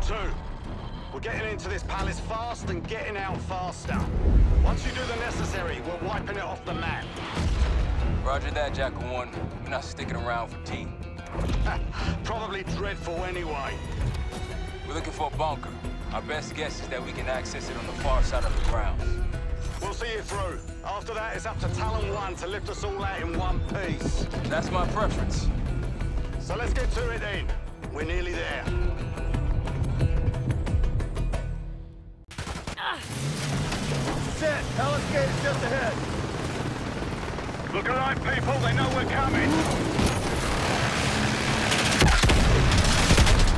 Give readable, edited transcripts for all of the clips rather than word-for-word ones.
2. We're getting into this palace fast and getting out faster. Once you do the necessary, we're wiping it off the map. Roger that, Jackal 1. We're not sticking around for tea. Probably dreadful anyway. We're looking for a bunker. Our best guess is that we can access it on the far side of the grounds. We'll see you through. After that, it's up to Talon 1 to lift us all out in one piece. That's my preference. So let's get to it then. We're nearly there. Set! Palace gate is just ahead. Look alive, people. They know we're coming.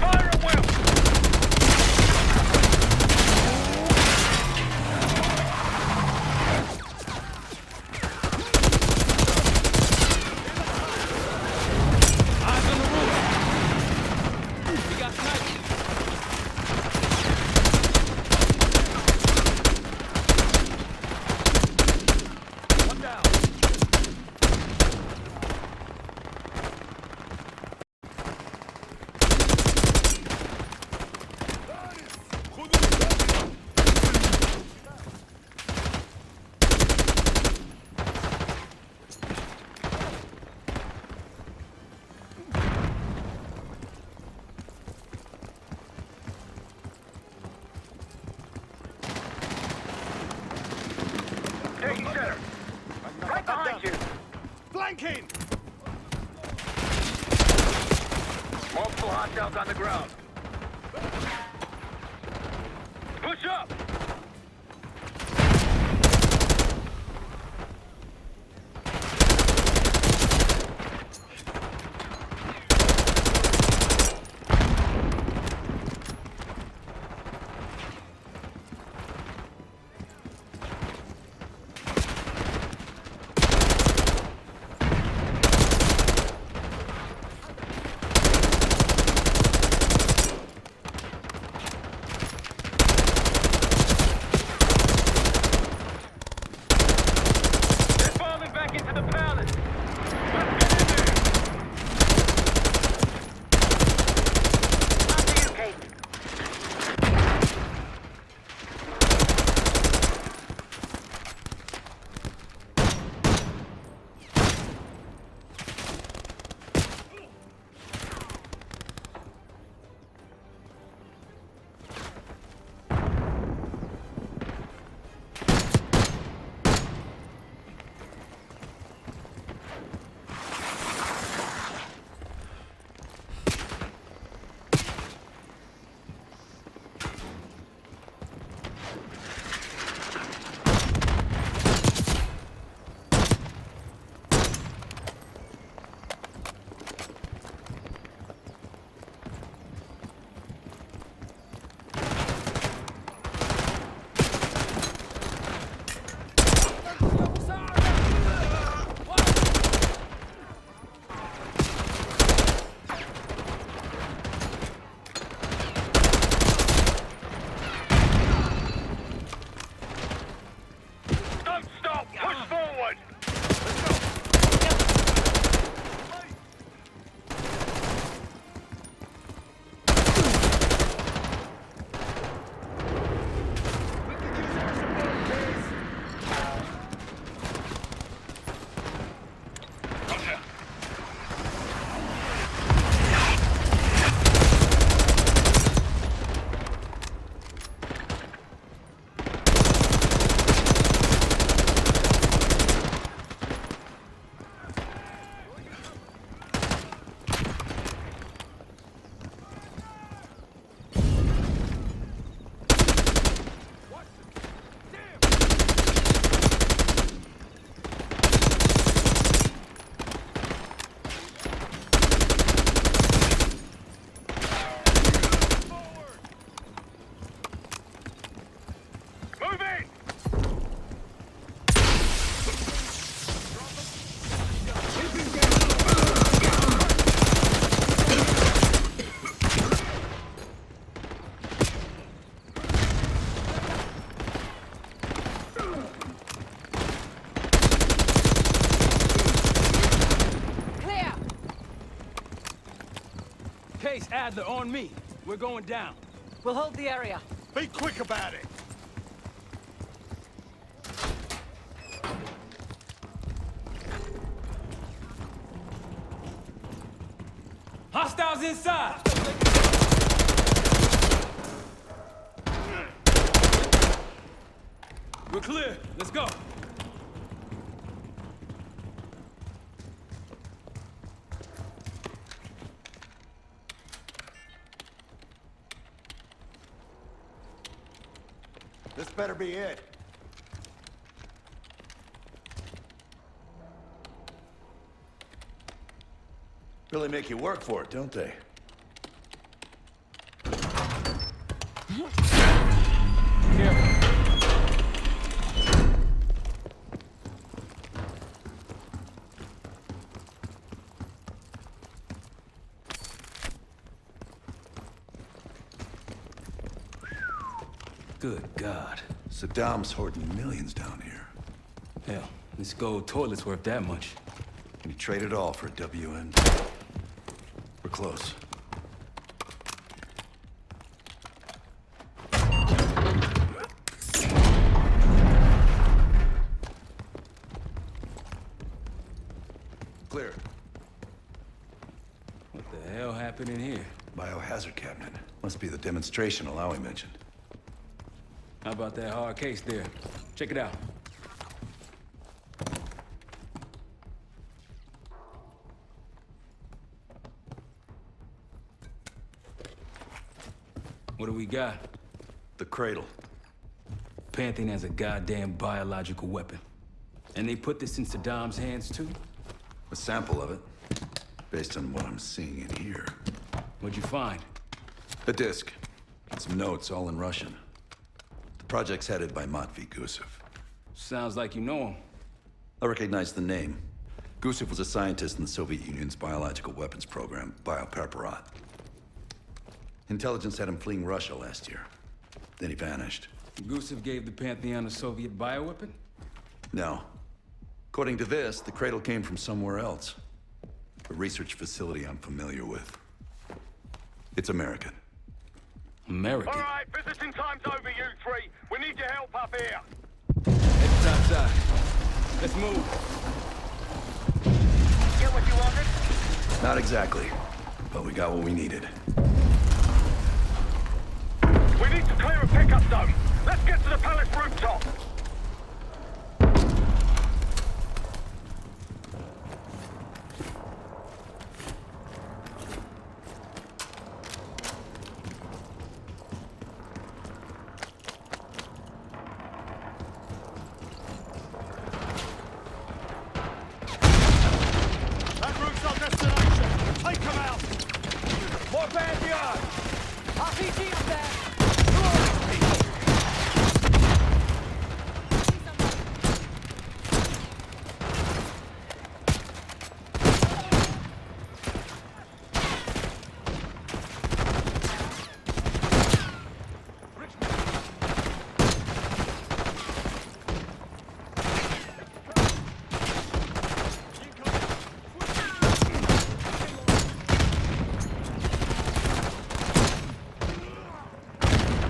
Fire at will! Eyes on the roof. We got snipers. One down. Taking center. Right behind you. Flanking! Multiple hostiles on the ground. Push up! Case Adler on me. We're going down. We'll hold the area. Be quick about it. Hostiles inside! We're clear. Let's go. This better be it. Really make you work for it, don't they? Careful. Good God. Saddam's hoarding millions down here. Hell, this gold toilet's worth that much. And he traded it all for a WN. We're close. Clear. What the hell happened in here? Biohazard cabinet. Must be the demonstration Alawi mentioned. How about that hard case there? Check it out. What do we got? The Cradle. Pantheon has a goddamn biological weapon. And they put this in Saddam's hands too? A sample of it. Based on what I'm seeing in here. What'd you find? A disc. And some notes, all in Russian. The project's headed by Matvey Gusev. Sounds like you know him. I recognize the name. Gusev was a scientist in the Soviet Union's biological weapons program, Biopreparat. Intelligence had him fleeing Russia last year. Then he vanished. Gusev gave the Pantheon a Soviet bioweapon? No. According to this, the Cradle came from somewhere else. A research facility I'm familiar with. It's American. American? All right, visiting time's over, you three. We need your help up here. Head topside. Let's move. Get what you wanted? Not exactly, but we got what we needed. We need to clear a pickup zone. Let's get to the palace rooftop. That route's our destination! Take them out! More Pantheon! RPG up there!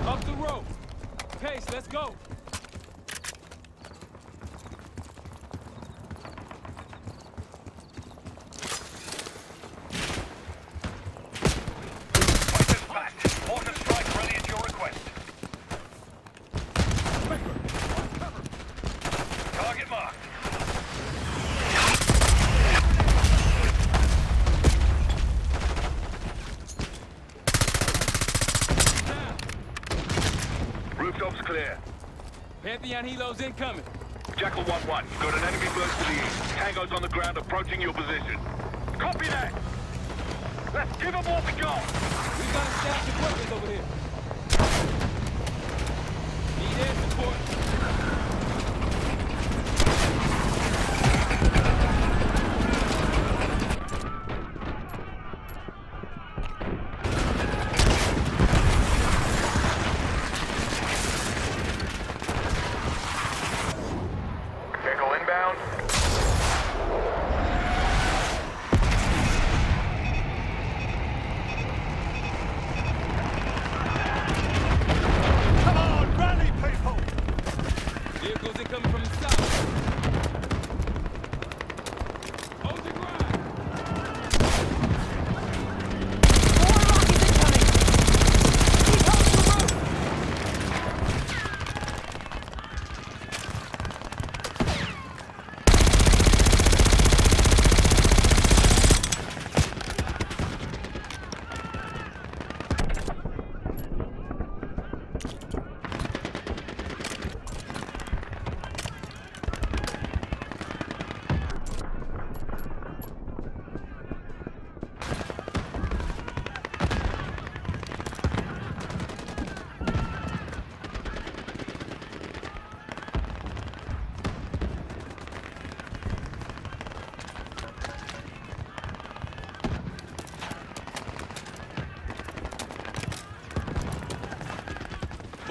Up the rope! Pace, let's go! Dispatch. Mortar strike ready at your request. Target marked. Rooftop's clear. Pantheon helos incoming. Jackal 1-1, got an enemy burst to the east. Tango's on the ground approaching your position. Copy that! Let's give them what we got! We got a stash of weapons over here. Need air support. Vehicle inbound.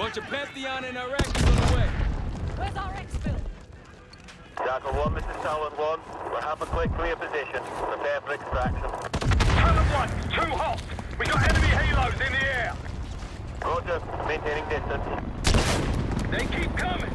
Bunch of Pantheon and Iraqis on the way. Where's our exfil? Jackal 1, this is Talon 1. We're half a click clear position. Prepare for extraction. Talon 1, too hot. We got enemy halos in the air. Roger, maintaining distance. They keep coming.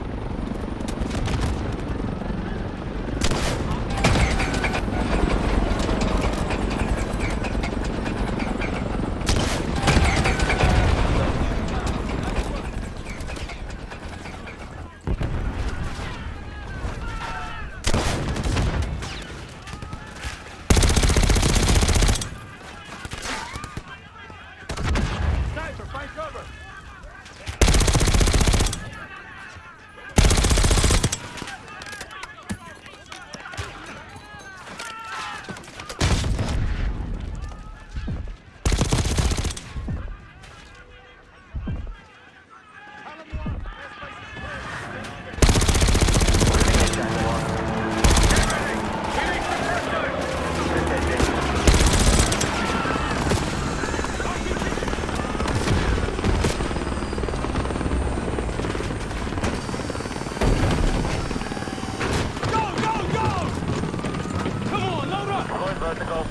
Vertical.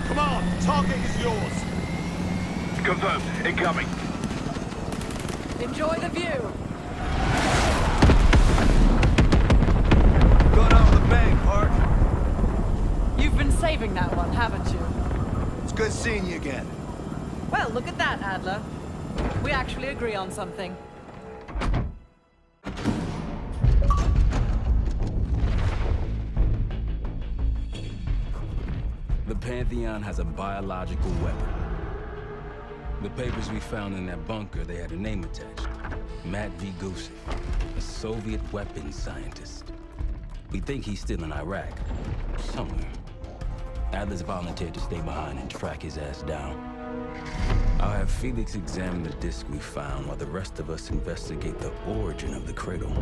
Come on, target is yours. Confirmed. Incoming. Enjoy the view. Going out with a bang, Park. You've been saving that one, haven't you? It's good seeing you again. Well, look at that, Adler. We actually agree on something. The Pantheon has a biological weapon. The papers we found in that bunker, they had a name attached. Matt V. Gusev, a Soviet weapons scientist. We think he's still in Iraq, somewhere. Adler's volunteered to stay behind and track his ass down. I'll have Felix examine the disc we found while the rest of us investigate the origin of the Cradle.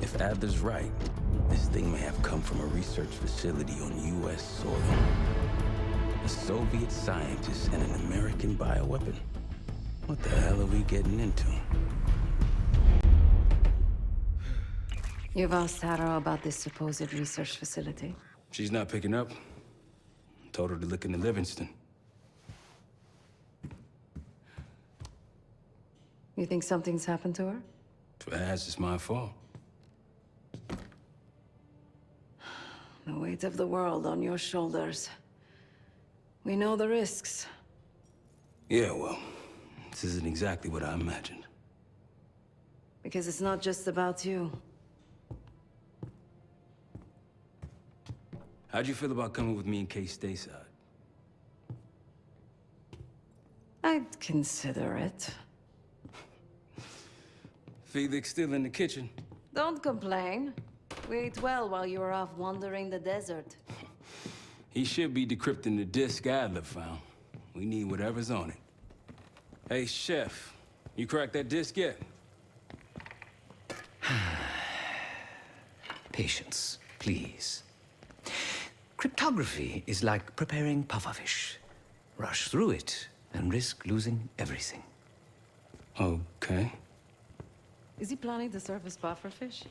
If Adler's right, this thing may have come from a research facility on U.S. soil. A Soviet scientist and an American bioweapon. What the hell are we getting into? You've asked Harrow about this supposed research facility? She's not picking up. Told her to look into Livingston. You think something's happened to her? If it has, it's my fault. The weight of the world on your shoulders. We know the risks. Yeah, well, this isn't exactly what I imagined. Because it's not just about you. How'd you feel about coming with me in case stateside? I'd consider it. Felix still in the kitchen. Don't complain. We ate well while you were off wandering the desert. He should be decrypting the disk Adler found. We need whatever's on it. Hey, Chef, you cracked that disk yet? Patience, please. Cryptography is like preparing pufferfish. Rush through it and risk losing everything. Okay. Is he planning to serve us pufferfish?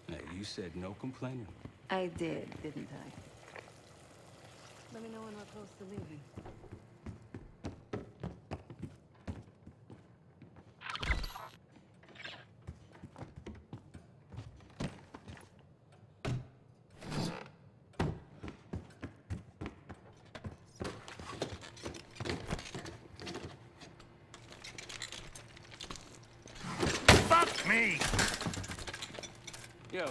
Hey, you said no complaining. I did, didn't I? Let me know when we're close to leaving. Fuck me. Yo,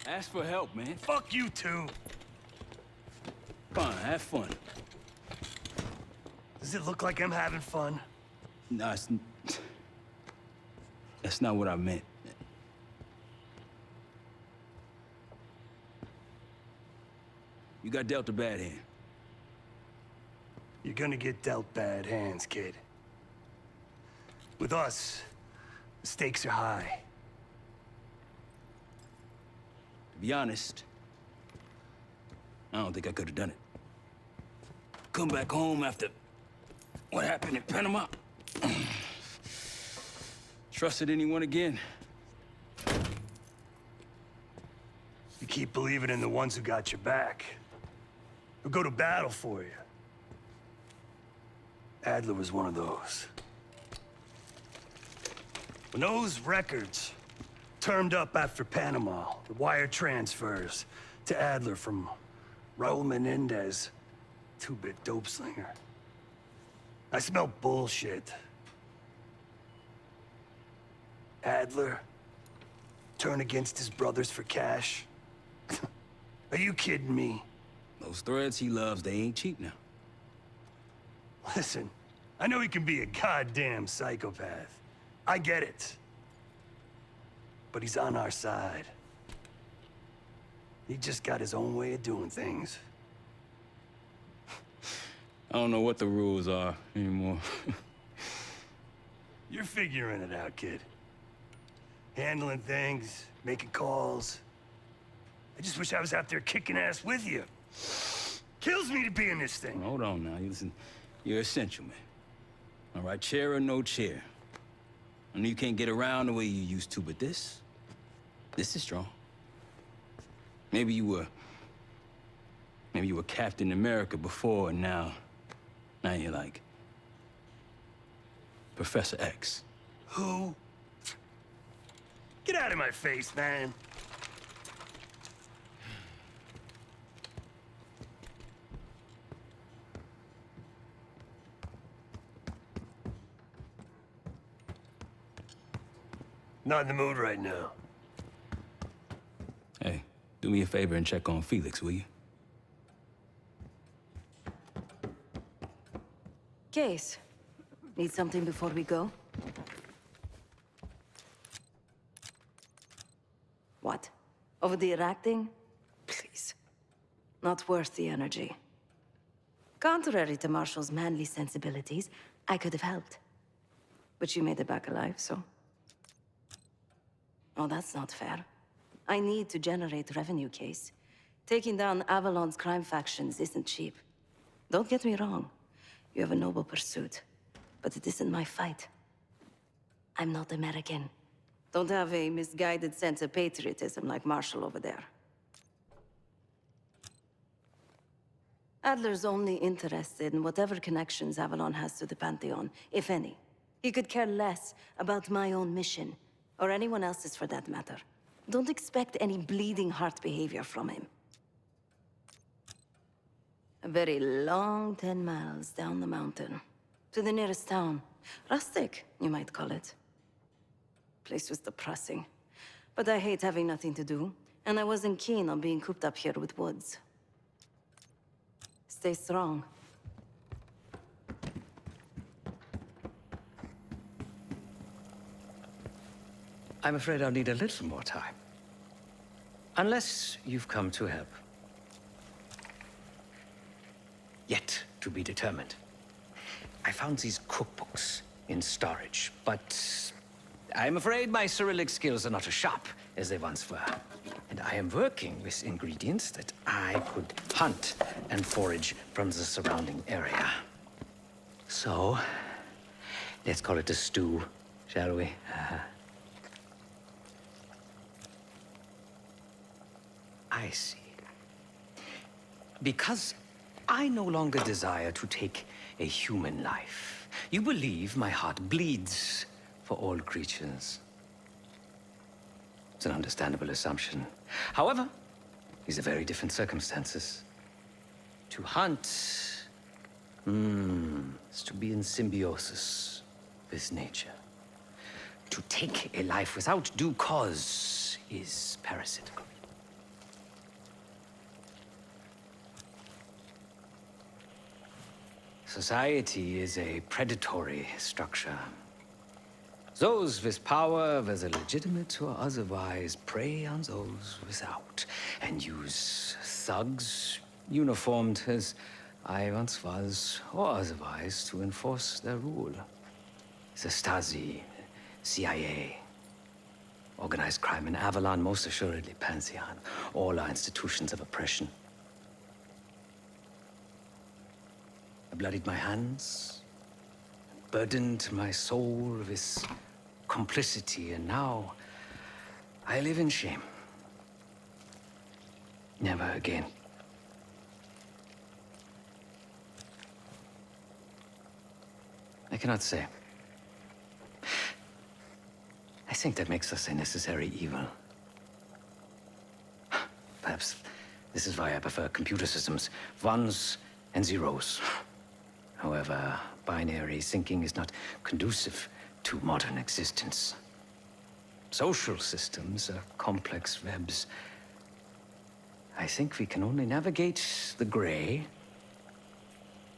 ask for help, man. Fuck you too. Fine, have fun. Does it look like I'm having fun? No, that's not what I meant. You got dealt a bad hand. You're gonna get dealt bad hands, kid. With us, the stakes are high. To be honest, I don't think I could have done it. come back home after what happened in Panama. Trusted anyone again? You keep believing in the ones who got your back. Who go to battle for you. Adler was one of those. When those records turned up after Panama, the wire transfers to Adler from Raul Menendez, two-bit dope slinger. I smelled bullshit. Adler turn against his brothers for cash? Are you kidding me? Those threads he loves, they ain't cheap now. Listen, I know he can be a goddamn psychopath. I get it. But he's on our side. He just got his own way of doing things. I don't know what the rules are anymore. You're figuring it out, kid. Handling things, making calls. I just wish I was out there kicking ass with you. Kills me to be in this thing. Hold on now, listen, you're essential, man. All right, chair or no chair. I know you can't get around the way you used to, but this is strong. Maybe you were Captain America before, and now you're like Professor X. Who? Get out of my face, man. Not in the mood right now. Hey, do me a favor and check on Felix, will you? Case. Need something before we go? What? Over the Iraq thing? Please. Not worth the energy. Contrary to Marshall's manly sensibilities, I could have helped. But you made it back alive, so... Oh, that's not fair. I need to generate revenue, Case. Taking down Avalon's crime factions isn't cheap. Don't get me wrong. You have a noble pursuit. But it isn't my fight. I'm not American. Don't have a misguided sense of patriotism like Marshall over there. Adler's only interested in whatever connections Avalon has to the Pantheon, if any. He could care less about my own mission. Or anyone else's for that matter. Don't expect any bleeding heart behavior from him. A very long 10 miles down the mountain. To the nearest town. Rustic, you might call it. Place was depressing. But I hate having nothing to do. And I wasn't keen on being cooped up here with Woods. Stay strong. I'm afraid I'll need a little more time. Unless you've come to help. Yet to be determined. I found these cookbooks in storage, but I'm afraid my Cyrillic skills are not as sharp as they once were. And I am working with ingredients that I could hunt and forage from the surrounding area. So, let's call it a stew, shall we? I see. Because I no longer desire to take a human life. You believe my heart bleeds for all creatures. It's an understandable assumption. However, these are very different circumstances. To hunt is to be in symbiosis with nature. To take a life without due cause is parasitical. Society is a predatory structure. Those with power, whether legitimate or otherwise, prey on those without, and use thugs, uniformed as I once was, or otherwise, to enforce their rule. The Stasi, CIA, organized crime in Avalon, most assuredly Pantheon, all are institutions of oppression. I bloodied my hands, burdened my soul with this complicity, and now I live in shame. Never again. I cannot say. I think that makes us a necessary evil. Perhaps this is why I prefer computer systems. Ones and zeros. However, binary thinking is not conducive to modern existence. Social systems are complex webs. I think we can only navigate the gray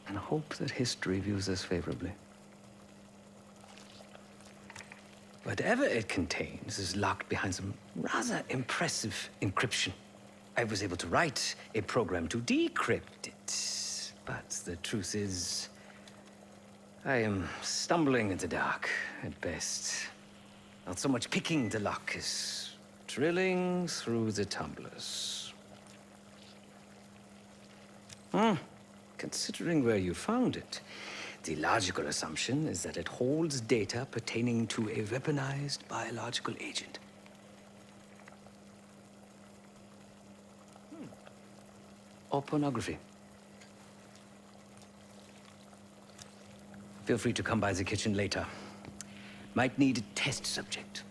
and hope that history views us favorably. Whatever it contains is locked behind some rather impressive encryption. I was able to write a program to decrypt it, but the truth is, I am stumbling in the dark at best. Not so much picking the lock as drilling through the tumblers. Considering where you found it, the logical assumption is that it holds data pertaining to a weaponized biological agent. Or pornography. Feel free to come by the kitchen later. Might need a test subject.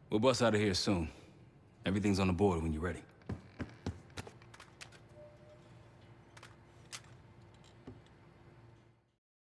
We'll bust out of here soon. Everything's on the board when you're ready.